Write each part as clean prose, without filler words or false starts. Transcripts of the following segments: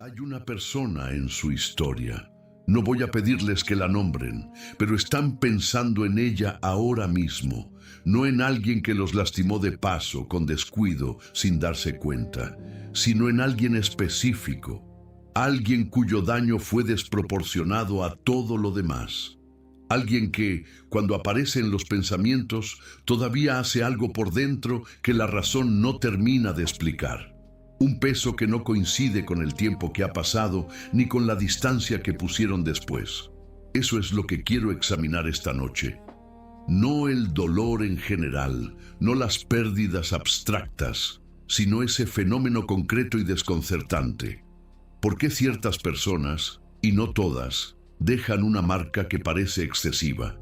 Hay una persona en su historia. No voy a pedirles que la nombren, pero están pensando en ella ahora mismo, no en alguien que los lastimó de paso, con descuido, sin darse cuenta, sino en alguien específico, alguien cuyo daño fue desproporcionado a todo lo demás. Alguien que, cuando aparece en los pensamientos, todavía hace algo por dentro que la razón no termina de explicar. Un peso que no coincide con el tiempo que ha pasado ni con la distancia que pusieron después. Eso es lo que quiero examinar esta noche. No el dolor en general, no las pérdidas abstractas, sino ese fenómeno concreto y desconcertante. ¿Por qué ciertas personas, y no todas, dejan una marca que parece excesiva?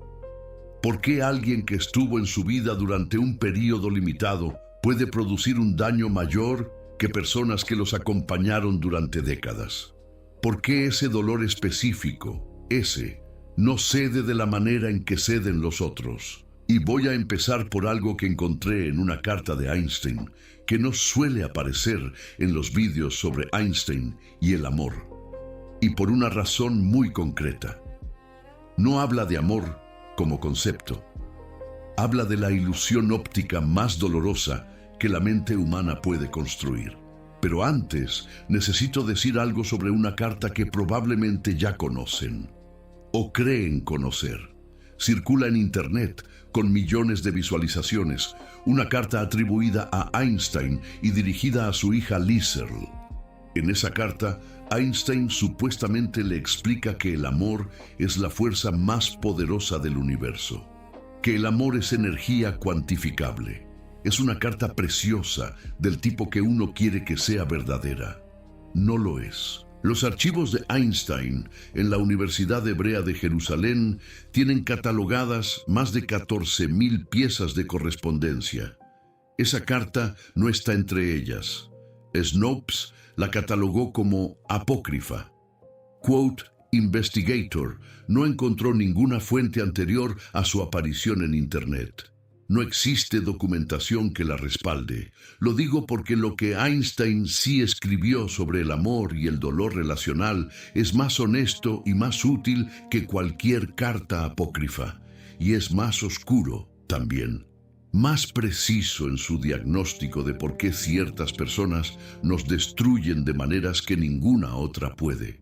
¿Por qué alguien que estuvo en su vida durante un período limitado puede producir un daño mayor que personas que los acompañaron durante décadas? ¿Por qué ese dolor específico, no cede de la manera en que ceden los otros? Y voy a empezar por algo que encontré en una carta de Einstein, que no suele aparecer en los vídeos sobre Einstein y el amor. Y por una razón muy concreta. No habla de amor como concepto. Habla de la ilusión óptica más dolorosa que la mente humana puede construir. Pero antes, necesito decir algo sobre una carta que probablemente ya conocen, o creen conocer. Circula en Internet con millones de visualizaciones, una carta atribuida a Einstein y dirigida a su hija Liz Searle. En esa carta, Einstein supuestamente le explica que el amor es la fuerza más poderosa del universo, que el amor es energía cuantificable. Es una carta preciosa del tipo que uno quiere que sea verdadera. No lo es. Los archivos de Einstein en la Universidad Hebrea de Jerusalén tienen catalogadas más de 14.000 piezas de correspondencia. Esa carta no está entre ellas. Snopes la catalogó como apócrifa. Quote Investigator no encontró ninguna fuente anterior a su aparición en Internet. No existe documentación que la respalde. Lo digo porque lo que Einstein sí escribió sobre el amor y el dolor relacional es más honesto y más útil que cualquier carta apócrifa. Y es más oscuro también. Más preciso en su diagnóstico de por qué ciertas personas nos destruyen de maneras que ninguna otra puede.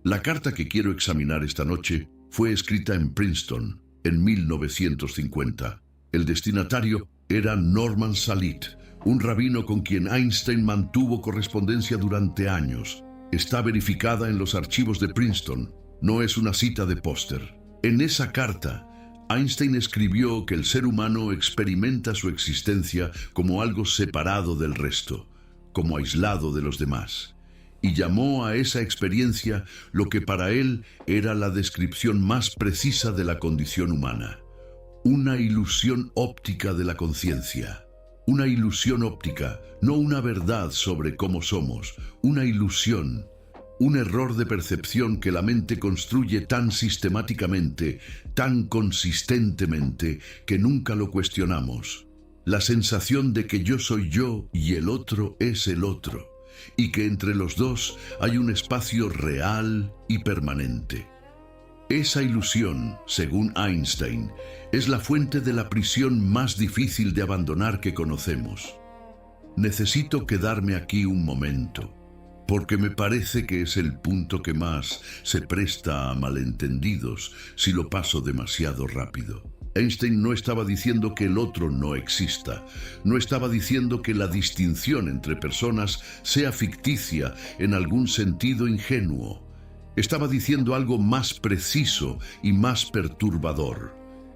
La carta que quiero examinar esta noche fue escrita en Princeton en 1950. El destinatario era Norman Salit, un rabino con quien Einstein mantuvo correspondencia durante años. Está verificada en los archivos de Princeton, no es una cita de póster. En esa carta, Einstein escribió que el ser humano experimenta su existencia como algo separado del resto, como aislado de los demás, y llamó a esa experiencia lo que para él era la descripción más precisa de la condición humana. Una ilusión óptica de la conciencia. Una ilusión óptica, no una verdad sobre cómo somos, una ilusión, un error de percepción que la mente construye tan sistemáticamente, tan consistentemente, que nunca lo cuestionamos. La sensación de que yo soy yo y el otro es el otro, y que entre los dos hay un espacio real y permanente. Esa ilusión, según Einstein, es la fuente de la prisión más difícil de abandonar que conocemos. Necesito quedarme aquí un momento, porque me parece que es el punto que más se presta a malentendidos si lo paso demasiado rápido. Einstein no estaba diciendo que el otro no exista, no estaba diciendo que la distinción entre personas sea ficticia en algún sentido ingenuo. Estaba diciendo algo más preciso y más perturbador,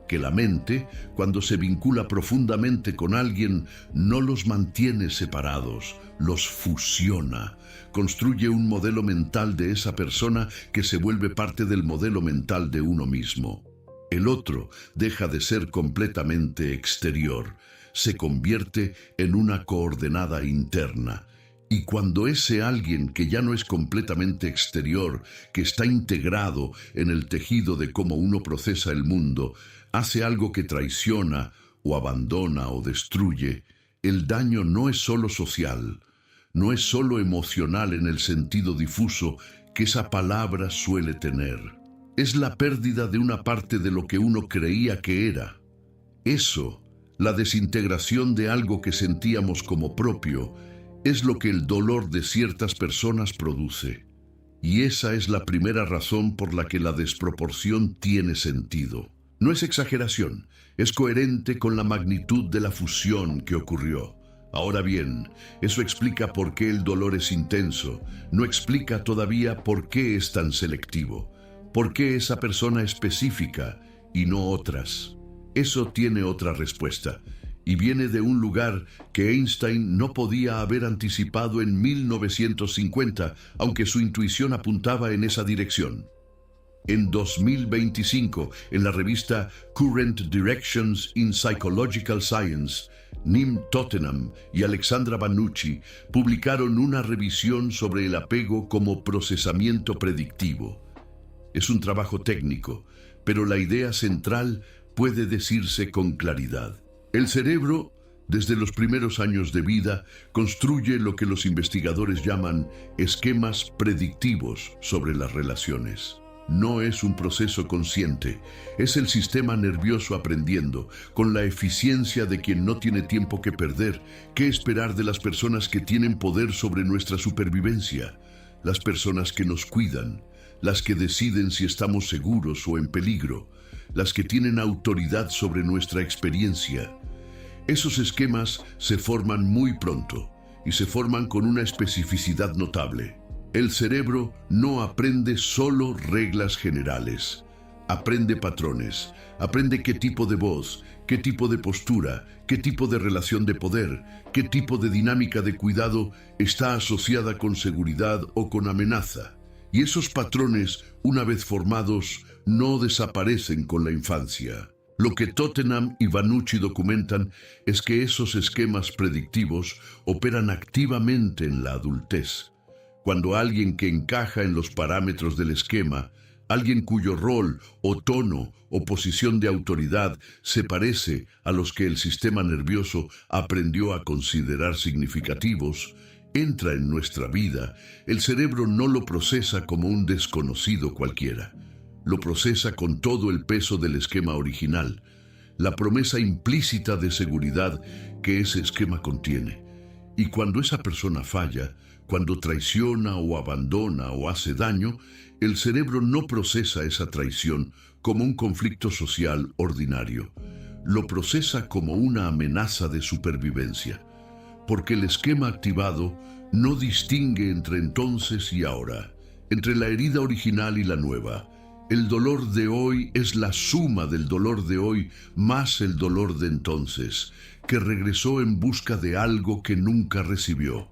que la mente, cuando se vincula profundamente con alguien, no los mantiene separados, los fusiona, construye un modelo mental de esa persona que se vuelve parte del modelo mental de uno mismo. El otro deja de ser completamente exterior, se convierte en una coordenada interna. Y cuando ese alguien que ya no es completamente exterior, que está integrado en el tejido de cómo uno procesa el mundo, hace algo que traiciona, o abandona, o destruye, el daño no es solo social, no es solo emocional en el sentido difuso que esa palabra suele tener. Es la pérdida de una parte de lo que uno creía que era. Eso, la desintegración de algo que sentíamos como propio, es lo que el dolor de ciertas personas produce. Y esa es la primera razón por la que la desproporción tiene sentido. No es exageración, es coherente con la magnitud de la fusión que ocurrió. Ahora bien, eso explica por qué el dolor es intenso, no explica todavía por qué es tan selectivo, por qué esa persona específica y no otras. Eso tiene otra respuesta, y viene de un lugar que Einstein no podía haber anticipado en 1950, aunque su intuición apuntaba en esa dirección. En 2025, en la revista Current Directions in Psychological Science, Nim Tottenham y Alexandra Vannucci publicaron una revisión sobre el apego como procesamiento predictivo. Es un trabajo técnico, pero la idea central puede decirse con claridad. El cerebro, desde los primeros años de vida, construye lo que los investigadores llaman esquemas predictivos sobre las relaciones. No es un proceso consciente, es el sistema nervioso aprendiendo, con la eficiencia de quien no tiene tiempo que perder, qué esperar de las personas que tienen poder sobre nuestra supervivencia, las personas que nos cuidan, las que deciden si estamos seguros o en peligro, las que tienen autoridad sobre nuestra experiencia. Esos esquemas se forman muy pronto y se forman con una especificidad notable. El cerebro no aprende solo reglas generales, aprende patrones, aprende qué tipo de voz, qué tipo de postura, qué tipo de relación de poder, qué tipo de dinámica de cuidado está asociada con seguridad o con amenaza. Y esos patrones, una vez formados, no desaparecen con la infancia. Lo que Tottenham y Vannucci documentan es que esos esquemas predictivos operan activamente en la adultez. Cuando alguien que encaja en los parámetros del esquema, alguien cuyo rol o tono o posición de autoridad se parece a los que el sistema nervioso aprendió a considerar significativos, entra en nuestra vida, el cerebro no lo procesa como un desconocido cualquiera. Lo procesa con todo el peso del esquema original, la promesa implícita de seguridad que ese esquema contiene. Y cuando esa persona falla, cuando traiciona o abandona o hace daño, el cerebro no procesa esa traición como un conflicto social ordinario. Lo procesa como una amenaza de supervivencia, porque el esquema activado no distingue entre entonces y ahora, entre la herida original y la nueva. El dolor de hoy es la suma del dolor de hoy más el dolor de entonces, que regresó en busca de algo que nunca recibió.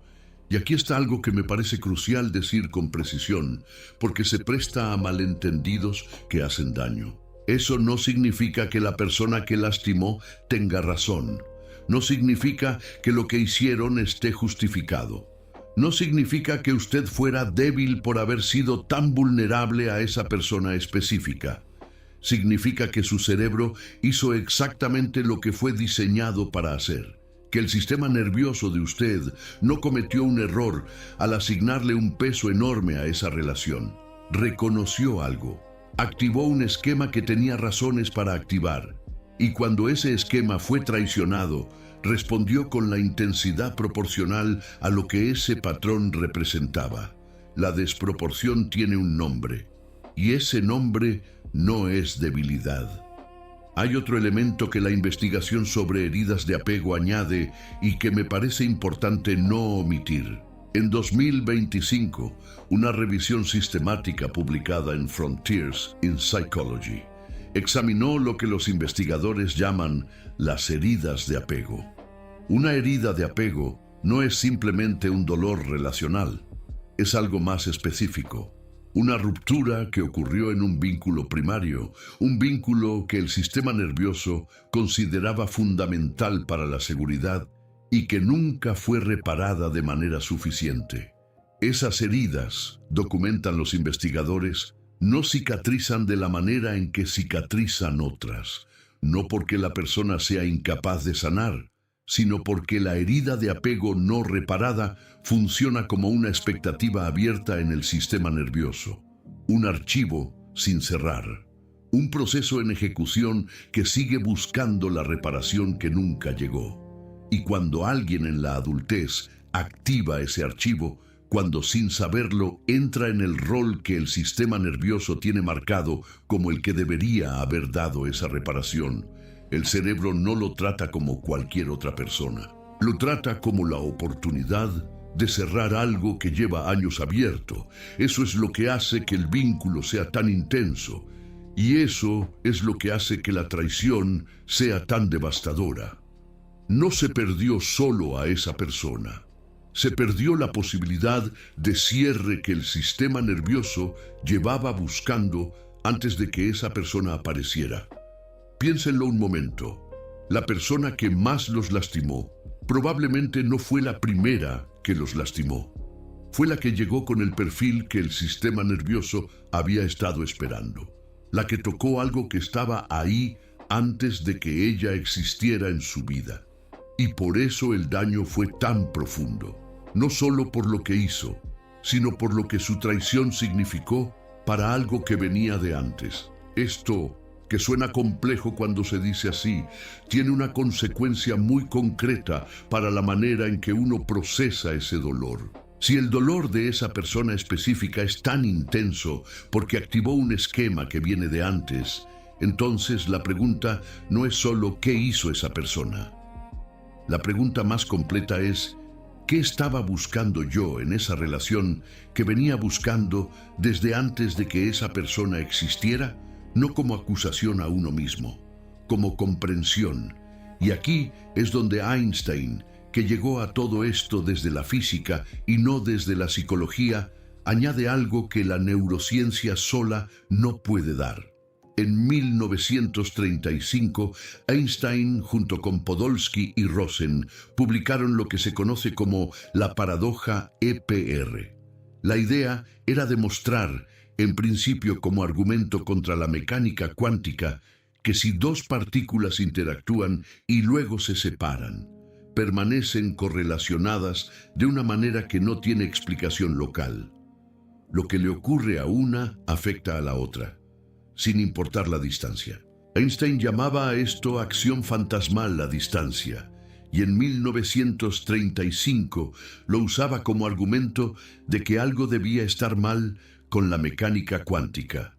Y aquí está algo que me parece crucial decir con precisión, porque se presta a malentendidos que hacen daño. Eso no significa que la persona que lastimó tenga razón. No significa que lo que hicieron esté justificado. No significa que usted fuera débil por haber sido tan vulnerable a esa persona específica. Significa que su cerebro hizo exactamente lo que fue diseñado para hacer. Que el sistema nervioso de usted no cometió un error al asignarle un peso enorme a esa relación. Reconoció algo. Activó un esquema que tenía razones para activar. Y cuando ese esquema fue traicionado, respondió con la intensidad proporcional a lo que ese patrón representaba. La desproporción tiene un nombre, y ese nombre no es debilidad. Hay otro elemento que la investigación sobre heridas de apego añade y que me parece importante no omitir. En 2025, una revisión sistemática publicada en Frontiers in Psychology examinó lo que los investigadores llaman las heridas de apego. Una herida de apego no es simplemente un dolor relacional, es algo más específico. Una ruptura que ocurrió en un vínculo primario, un vínculo que el sistema nervioso consideraba fundamental para la seguridad y que nunca fue reparada de manera suficiente. Esas heridas, documentan los investigadores, no cicatrizan de la manera en que cicatrizan otras, no porque la persona sea incapaz de sanar, sino porque la herida de apego no reparada funciona como una expectativa abierta en el sistema nervioso, un archivo sin cerrar, un proceso en ejecución que sigue buscando la reparación que nunca llegó. Y cuando alguien en la adultez activa ese archivo, cuando sin saberlo entra en el rol que el sistema nervioso tiene marcado como el que debería haber dado esa reparación, el cerebro no lo trata como cualquier otra persona. Lo trata como la oportunidad de cerrar algo que lleva años abierto. Eso es lo que hace que el vínculo sea tan intenso. Y eso es lo que hace que la traición sea tan devastadora. No se perdió solo a esa persona. Se perdió la posibilidad de cierre que el sistema nervioso llevaba buscando antes de que esa persona apareciera. Piénsenlo un momento. La persona que más los lastimó probablemente no fue la primera que los lastimó. Fue la que llegó con el perfil que el sistema nervioso había estado esperando. La que tocó algo que estaba ahí antes de que ella existiera en su vida. Y por eso el daño fue tan profundo. No solo por lo que hizo, sino por lo que su traición significó para algo que venía de antes. Esto, que suena complejo cuando se dice así, tiene una consecuencia muy concreta para la manera en que uno procesa ese dolor. Si el dolor de esa persona específica es tan intenso porque activó un esquema que viene de antes, entonces la pregunta no es solo ¿qué hizo esa persona? La pregunta más completa es ¿qué estaba buscando yo en esa relación que venía buscando desde antes de que esa persona existiera? No como acusación a uno mismo, como comprensión. Y aquí es donde Einstein, que llegó a todo esto desde la física y no desde la psicología, añade algo que la neurociencia sola no puede dar. En 1935, Einstein, junto con Podolsky y Rosen, publicaron lo que se conoce como la paradoja EPR. La idea era demostrar, en principio como argumento contra la mecánica cuántica, que si dos partículas interactúan y luego se separan, permanecen correlacionadas de una manera que no tiene explicación local. Lo que le ocurre a una afecta a la otra, sin importar la distancia. Einstein llamaba a esto acción fantasmal la distancia, y en 1935 lo usaba como argumento de que algo debía estar mal con la mecánica cuántica.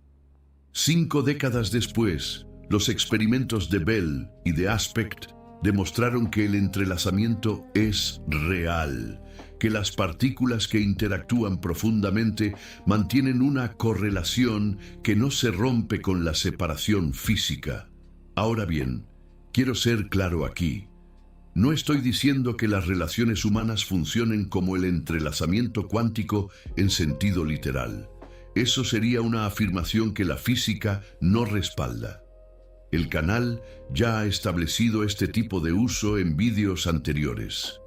5 décadas después, los experimentos de Bell y de Aspect demostraron que el entrelazamiento es real, que las partículas que interactúan profundamente mantienen una correlación que no se rompe con la separación física. Ahora bien, quiero ser claro aquí. No estoy diciendo que las relaciones humanas funcionen como el entrelazamiento cuántico en sentido literal. Eso sería una afirmación que la física no respalda. El canal ya ha establecido este tipo de uso en vídeos anteriores.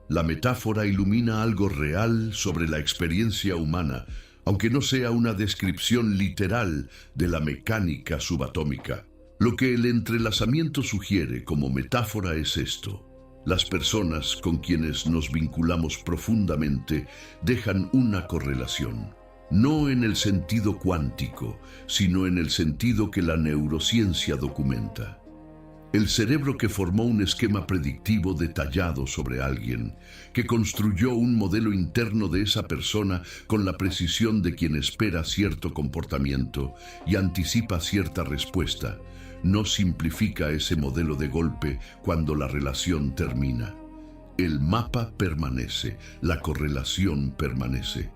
La metáfora ilumina algo real sobre la experiencia humana, aunque no sea una descripción literal de la mecánica subatómica. Lo que el entrelazamiento sugiere como metáfora es esto. Las personas con quienes nos vinculamos profundamente dejan una correlación. No en el sentido cuántico, sino en el sentido que la neurociencia documenta. El cerebro que formó un esquema predictivo detallado sobre alguien, que construyó un modelo interno de esa persona con la precisión de quien espera cierto comportamiento y anticipa cierta respuesta, no simplifica ese modelo de golpe cuando la relación termina. El mapa permanece, la correlación permanece.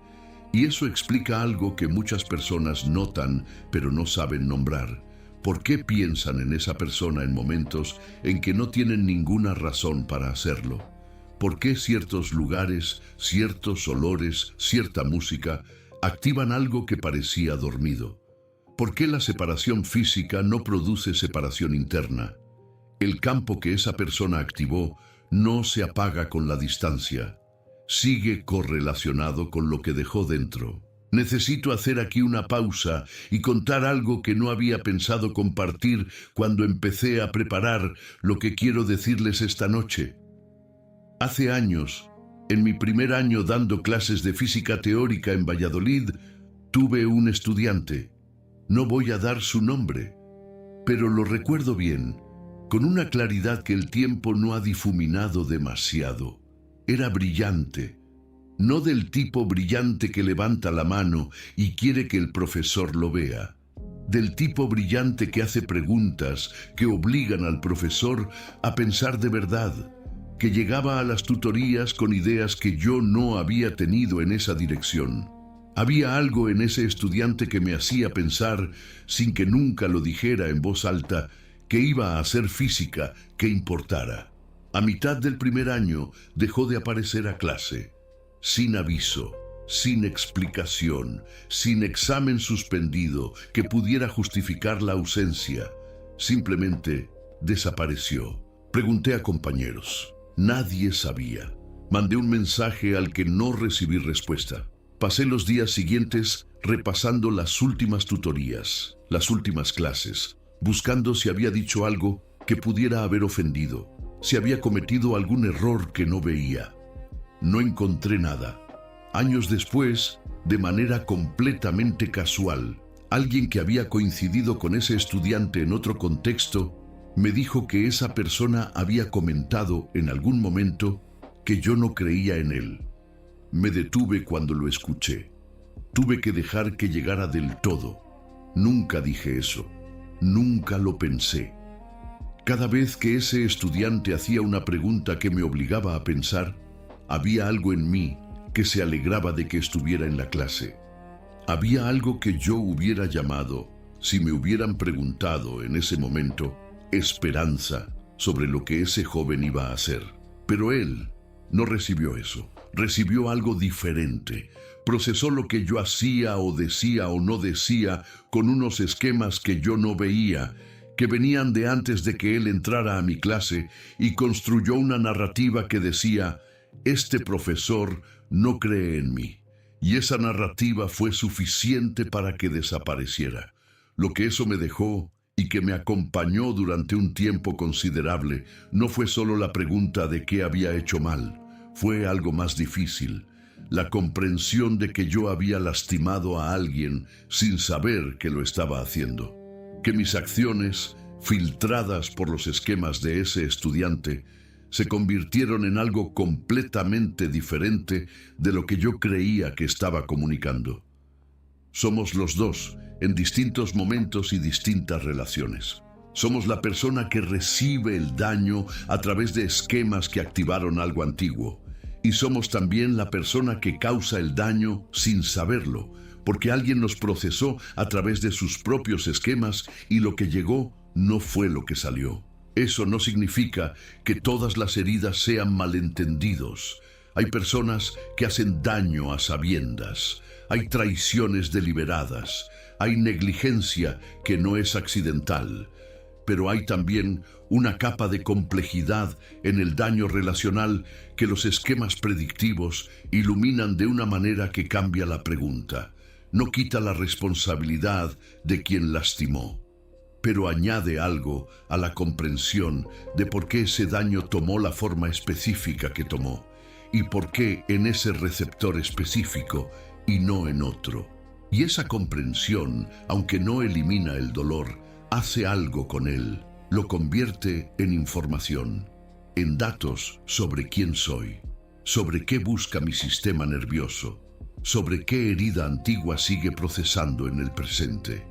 Y eso explica algo que muchas personas notan pero no saben nombrar. ¿Por qué piensan en esa persona en momentos en que no tienen ninguna razón para hacerlo? ¿Por qué ciertos lugares, ciertos olores, cierta música activan algo que parecía dormido? ¿Por qué la separación física no produce separación interna? El campo que esa persona activó no se apaga con la distancia. Sigue correlacionado con lo que dejó dentro. Necesito hacer aquí una pausa y contar algo que no había pensado compartir cuando empecé a preparar lo que quiero decirles esta noche. Hace años, en mi primer año dando clases de física teórica en Valladolid, tuve un estudiante. No voy a dar su nombre, pero lo recuerdo bien, con una claridad que el tiempo no ha difuminado demasiado. Era brillante, no del tipo brillante que levanta la mano y quiere que el profesor lo vea, del tipo brillante que hace preguntas que obligan al profesor a pensar de verdad, que llegaba a las tutorías con ideas que yo no había tenido en esa dirección. Había algo en ese estudiante que me hacía pensar, sin que nunca lo dijera en voz alta, que iba a hacer física que importara. A mitad del primer año dejó de aparecer a clase, sin aviso, sin explicación, sin examen suspendido que pudiera justificar la ausencia. Simplemente desapareció. Pregunté a compañeros. Nadie sabía. Mandé un mensaje al que no recibí respuesta. Pasé los días siguientes repasando las últimas tutorías, las últimas clases, buscando si había dicho algo que pudiera haber ofendido, si había cometido algún error que no veía. No encontré nada. Años después, de manera completamente casual, alguien que había coincidido con ese estudiante en otro contexto me dijo que esa persona había comentado en algún momento que yo no creía en él. Me detuve cuando lo escuché. Tuve que dejar que llegara del todo. Nunca dije eso. Nunca lo pensé. Cada vez que ese estudiante hacía una pregunta que me obligaba a pensar, había algo en mí que se alegraba de que estuviera en la clase. Había algo que yo hubiera llamado, si me hubieran preguntado en ese momento, esperanza sobre lo que ese joven iba a hacer. Pero él no recibió eso. Recibió algo diferente. Procesó lo que yo hacía o decía o no decía con unos esquemas que yo no veía, que venían de antes de que él entrara a mi clase, y construyó una narrativa que decía: este profesor no cree en mí. Y esa narrativa fue suficiente para que desapareciera. Lo que eso me dejó y que me acompañó durante un tiempo considerable no fue solo la pregunta de qué había hecho mal, fue algo más difícil, la comprensión de que yo había lastimado a alguien sin saber que lo estaba haciendo, que mis acciones, filtradas por los esquemas de ese estudiante, se convirtieron en algo completamente diferente de lo que yo creía que estaba comunicando. Somos los dos en distintos momentos y distintas relaciones. Somos la persona que recibe el daño a través de esquemas que activaron algo antiguo. Y somos también la persona que causa el daño sin saberlo, porque alguien nos procesó a través de sus propios esquemas y lo que llegó no fue lo que salió. Eso no significa que todas las heridas sean malentendidos. Hay personas que hacen daño a sabiendas. Hay traiciones deliberadas. Hay negligencia que no es accidental. Pero hay también una capa de complejidad en el daño relacional que los esquemas predictivos iluminan de una manera que cambia la pregunta. No quita la responsabilidad de quien lastimó, pero añade algo a la comprensión de por qué ese daño tomó la forma específica que tomó y por qué en ese receptor específico y no en otro. Y esa comprensión, aunque no elimina el dolor, hace algo con él, lo convierte en información, en datos sobre quién soy, sobre qué busca mi sistema nervioso, sobre qué herida antigua sigue procesando en el presente.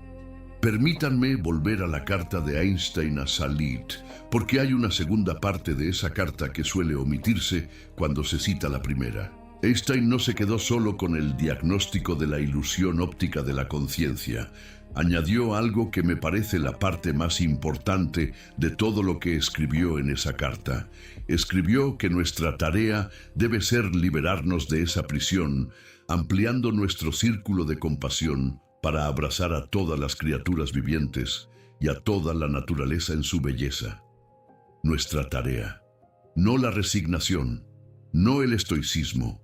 Permítanme volver a la carta de Einstein a Salit, porque hay una segunda parte de esa carta que suele omitirse cuando se cita la primera. Einstein no se quedó solo con el diagnóstico de la ilusión óptica de la conciencia. Añadió algo que me parece la parte más importante de todo lo que escribió en esa carta. Escribió que nuestra tarea debe ser liberarnos de esa prisión, ampliando nuestro círculo de compasión para abrazar a todas las criaturas vivientes y a toda la naturaleza en su belleza. Nuestra tarea, no la resignación, no el estoicismo,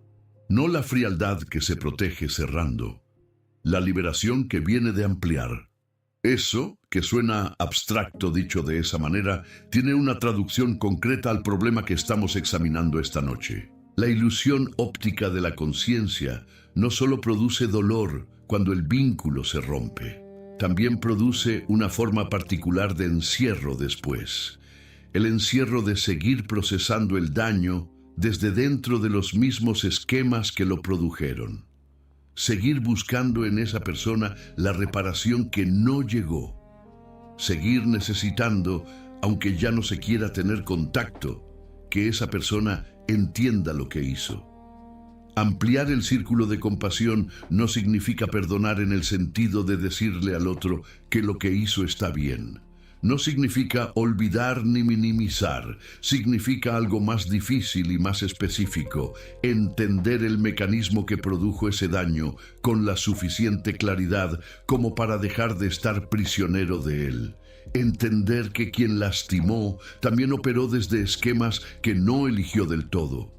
no la frialdad que se protege cerrando, la liberación que viene de ampliar. Eso que suena abstracto dicho de esa manera, tiene una traducción concreta al problema que estamos examinando esta noche. La ilusión óptica de la conciencia no solo produce dolor cuando el vínculo se rompe, también produce una forma particular de encierro después. El encierro de seguir procesando el daño desde dentro de los mismos esquemas que lo produjeron. Seguir buscando en esa persona la reparación que no llegó. Seguir necesitando, aunque ya no se quiera tener contacto, que esa persona entienda lo que hizo. Ampliar el círculo de compasión no significa perdonar en el sentido de decirle al otro que lo que hizo está bien. No significa olvidar ni minimizar, significa algo más difícil y más específico, entender el mecanismo que produjo ese daño con la suficiente claridad como para dejar de estar prisionero de él. Entender que quien lastimó también operó desde esquemas que no eligió del todo.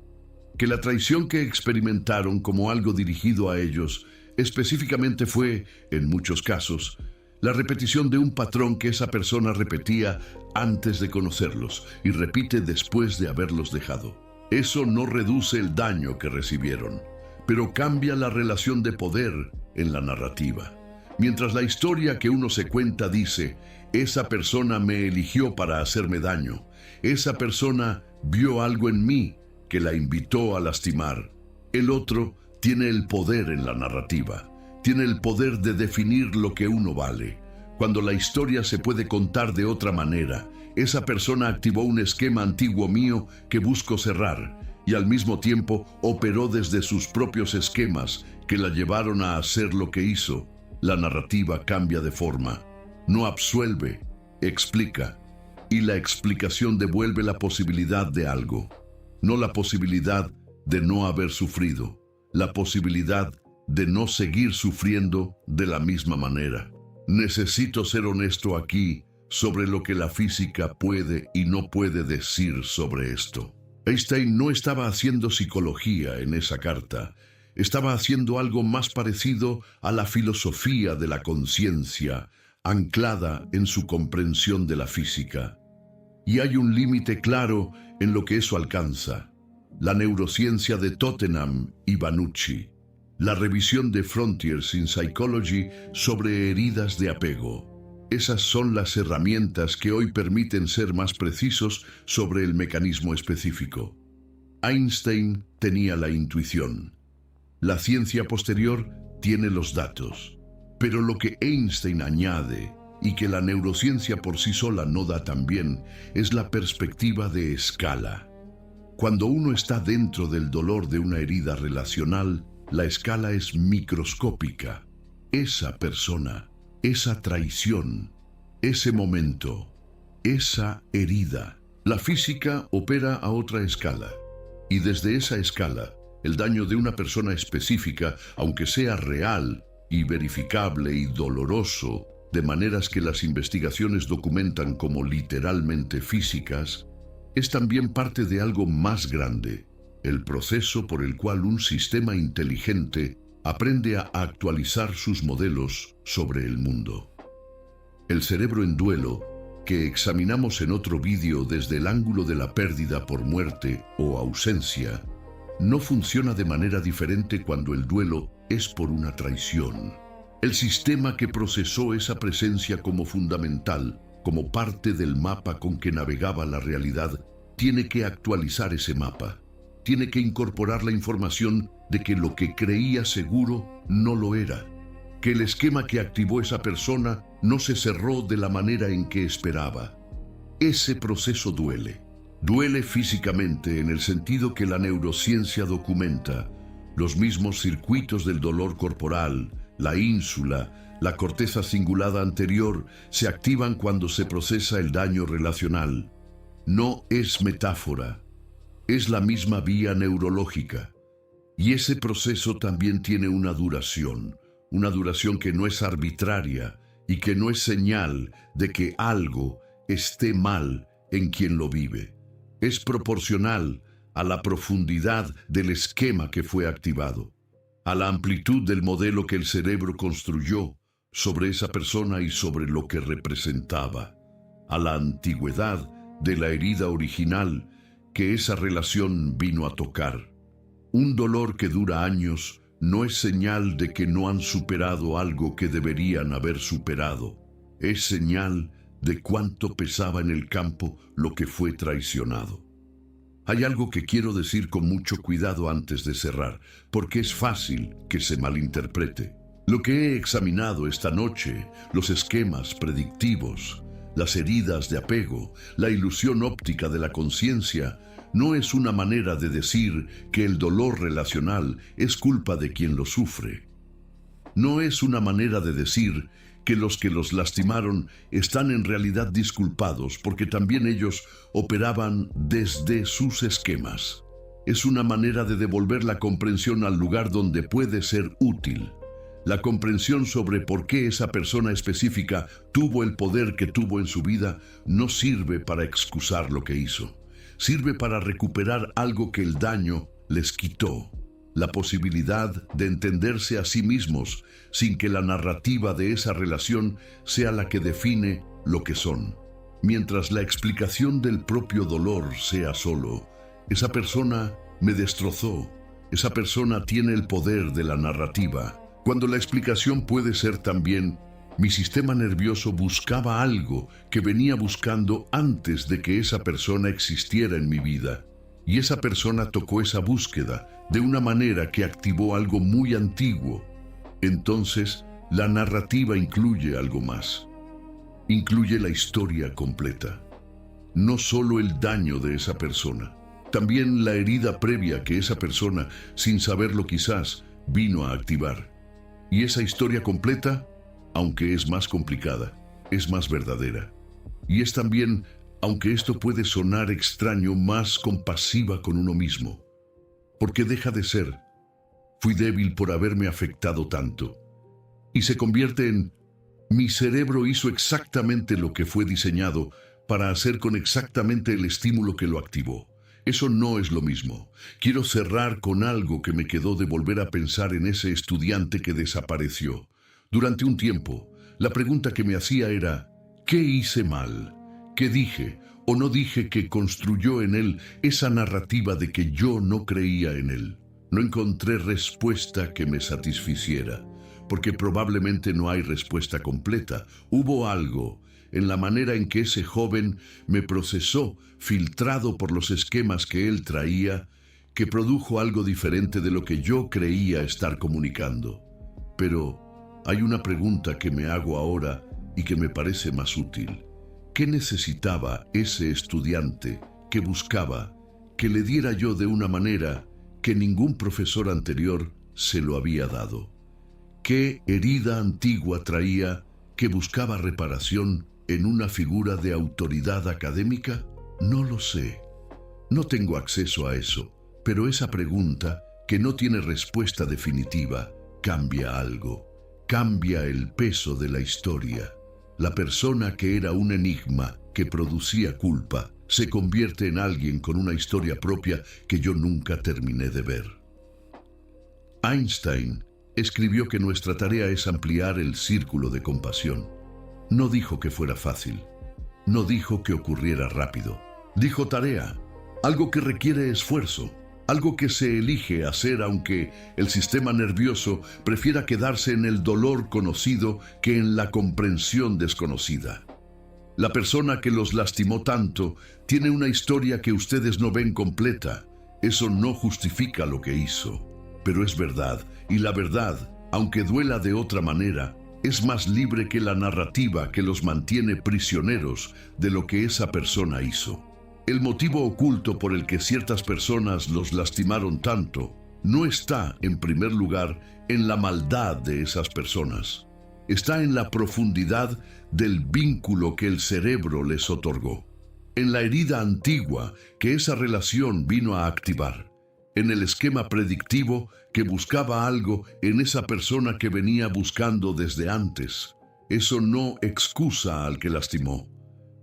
Que la traición que experimentaron como algo dirigido a ellos específicamente fue, en muchos casos, la repetición de un patrón que esa persona repetía antes de conocerlos y repite después de haberlos dejado. Eso no reduce el daño que recibieron, pero cambia la relación de poder en la narrativa. Mientras la historia que uno se cuenta dice, esa persona me eligió para hacerme daño, esa persona vio algo en mí que la invitó a lastimar, el otro tiene el poder en la narrativa. Tiene el poder de definir lo que uno vale. Cuando la historia se puede contar de otra manera, esa persona activó un esquema antiguo mío que busco cerrar y al mismo tiempo operó desde sus propios esquemas que la llevaron a hacer lo que hizo. La narrativa cambia de forma. No absuelve, explica. Y la explicación devuelve la posibilidad de algo. No la posibilidad de no haber sufrido. La posibilidad de no seguir sufriendo de la misma manera. Necesito ser honesto aquí sobre lo que la física puede y no puede decir sobre esto. Einstein no estaba haciendo psicología en esa carta. Estaba haciendo algo más parecido a la filosofía de la conciencia, anclada en su comprensión de la física. Y hay un límite claro en lo que eso alcanza. La neurociencia de Tottenham y Banucci. La revisión de Frontiers in Psychology sobre heridas de apego. Esas son las herramientas que hoy permiten ser más precisos sobre el mecanismo específico. Einstein tenía la intuición. La ciencia posterior tiene los datos. Pero lo que Einstein añade, y que la neurociencia por sí sola no da también, es la perspectiva de escala. Cuando uno está dentro del dolor de una herida relacional, la escala es microscópica. Esa persona, esa traición, ese momento, esa herida. La física opera a otra escala. Y desde esa escala, el daño de una persona específica, aunque sea real y verificable y doloroso, de maneras que las investigaciones documentan como literalmente físicas, es también parte de algo más grande. El proceso por el cual un sistema inteligente aprende a actualizar sus modelos sobre el mundo. El cerebro en duelo, que examinamos en otro vídeo desde el ángulo de la pérdida por muerte o ausencia, no funciona de manera diferente cuando el duelo es por una traición. El sistema que procesó esa presencia como fundamental, como parte del mapa con que navegaba la realidad, tiene que actualizar ese mapa. Tiene que incorporar la información de que lo que creía seguro no lo era, que el esquema que activó esa persona no se cerró de la manera en que esperaba. Ese proceso duele. Duele físicamente en el sentido que la neurociencia documenta. Los mismos circuitos del dolor corporal, la ínsula, la corteza cingulada anterior, se activan cuando se procesa el daño relacional. No es metáfora. Es la misma vía neurológica. Y ese proceso también tiene una duración que no es arbitraria y que no es señal de que algo esté mal en quien lo vive. Es proporcional a la profundidad del esquema que fue activado, a la amplitud del modelo que el cerebro construyó sobre esa persona y sobre lo que representaba, a la antigüedad de la herida original que esa relación vino a tocar. Un dolor que dura años no es señal de que no han superado algo que deberían haber superado. Es señal de cuánto pesaba en el campo lo que fue traicionado. Hay algo que quiero decir con mucho cuidado antes de cerrar, porque es fácil que se malinterprete. Lo que he examinado esta noche, los esquemas predictivos, las heridas de apego, la ilusión óptica de la conciencia, no es una manera de decir que el dolor relacional es culpa de quien lo sufre. No es una manera de decir que los lastimaron están en realidad disculpados porque también ellos operaban desde sus esquemas. Es una manera de devolver la comprensión al lugar donde puede ser útil. La comprensión sobre por qué esa persona específica tuvo el poder que tuvo en su vida no sirve para excusar lo que hizo. Sirve para recuperar algo que el daño les quitó. La posibilidad de entenderse a sí mismos sin que la narrativa de esa relación sea la que define lo que son. Mientras la explicación del propio dolor sea solo, esa persona me destrozó, esa persona tiene el poder de la narrativa. Cuando la explicación puede ser también, mi sistema nervioso buscaba algo que venía buscando antes de que esa persona existiera en mi vida. Y esa persona tocó esa búsqueda de una manera que activó algo muy antiguo. Entonces, la narrativa incluye algo más. Incluye la historia completa. No solo el daño de esa persona, también la herida previa que esa persona, sin saberlo quizás, vino a activar. Y esa historia completa, aunque es más complicada, es más verdadera. Y es también, aunque esto puede sonar extraño, más compasiva con uno mismo. Porque deja de ser, fui débil por haberme afectado tanto. Y se convierte en, mi cerebro hizo exactamente lo que fue diseñado para hacer con exactamente el estímulo que lo activó. Eso no es lo mismo. Quiero cerrar con algo que me quedó de volver a pensar en ese estudiante que desapareció. Durante un tiempo, la pregunta que me hacía era, ¿qué hice mal? ¿Qué dije o no dije que construyó en él esa narrativa de que yo no creía en él? No encontré respuesta que me satisficiera, porque probablemente no hay respuesta completa. Hubo algo en la manera en que ese joven me procesó, filtrado por los esquemas que él traía, que produjo algo diferente de lo que yo creía estar comunicando. Pero hay una pregunta que me hago ahora y que me parece más útil. ¿Qué necesitaba ese estudiante que buscaba que le diera yo de una manera que ningún profesor anterior se lo había dado? ¿Qué herida antigua traía que buscaba reparación en una figura de autoridad académica? No lo sé. No tengo acceso a eso, pero esa pregunta, que no tiene respuesta definitiva, cambia algo. Cambia el peso de la historia. La persona que era un enigma que producía culpa se convierte en alguien con una historia propia que yo nunca terminé de ver. Einstein escribió que nuestra tarea es ampliar el círculo de compasión. No dijo que fuera fácil. No dijo que ocurriera rápido. Dijo tarea, algo que requiere esfuerzo, algo que se elige hacer aunque el sistema nervioso prefiera quedarse en el dolor conocido que en la comprensión desconocida. La persona que los lastimó tanto tiene una historia que ustedes no ven completa. Eso no justifica lo que hizo, pero es verdad, y la verdad, aunque duela de otra manera, es más libre que la narrativa que los mantiene prisioneros de lo que esa persona hizo. El motivo oculto por el que ciertas personas los lastimaron tanto no está, en primer lugar, en la maldad de esas personas. Está en la profundidad del vínculo que el cerebro les otorgó, en la herida antigua que esa relación vino a activar, en el esquema predictivo que buscaba algo en esa persona que venía buscando desde antes. Eso no excusa al que lastimó,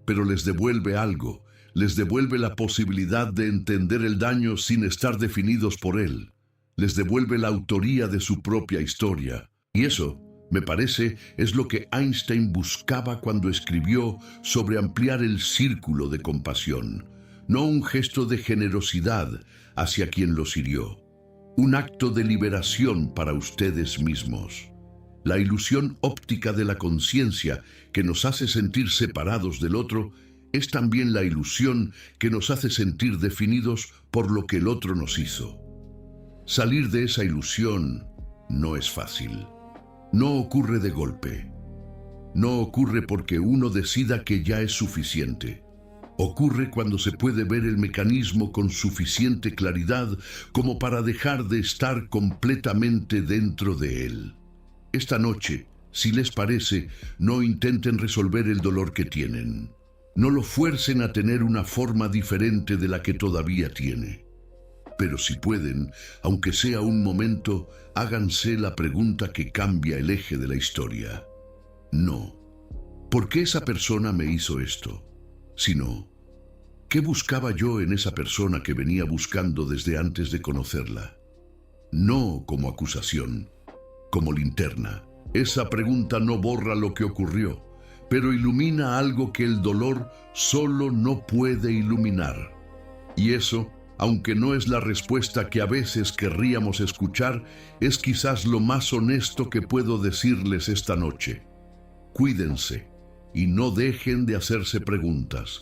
pero les devuelve algo. Les devuelve la posibilidad de entender el daño sin estar definidos por él. Les devuelve la autoría de su propia historia. Y eso Me parece es lo que Einstein buscaba cuando escribió sobre ampliar el círculo de compasión, no un gesto de generosidad hacia quien los hirió, un acto de liberación para ustedes mismos. La ilusión óptica de la conciencia que nos hace sentir separados del otro es también la ilusión que nos hace sentir definidos por lo que el otro nos hizo. Salir de esa ilusión no es fácil. No ocurre de golpe. No ocurre porque uno decida que ya es suficiente. Ocurre cuando se puede ver el mecanismo con suficiente claridad como para dejar de estar completamente dentro de él. Esta noche, si les parece, no intenten resolver el dolor que tienen. No lo fuercen a tener una forma diferente de la que todavía tiene. Pero si pueden, aunque sea un momento, háganse la pregunta que cambia el eje de la historia. No, ¿por qué esa persona me hizo esto? Sino, ¿qué buscaba yo en esa persona que venía buscando desde antes de conocerla? No como acusación, como linterna. Esa pregunta no borra lo que ocurrió, pero ilumina algo que el dolor solo no puede iluminar. Y eso, aunque no es la respuesta que a veces querríamos escuchar, es quizás lo más honesto que puedo decirles esta noche. Cuídense y no dejen de hacerse preguntas.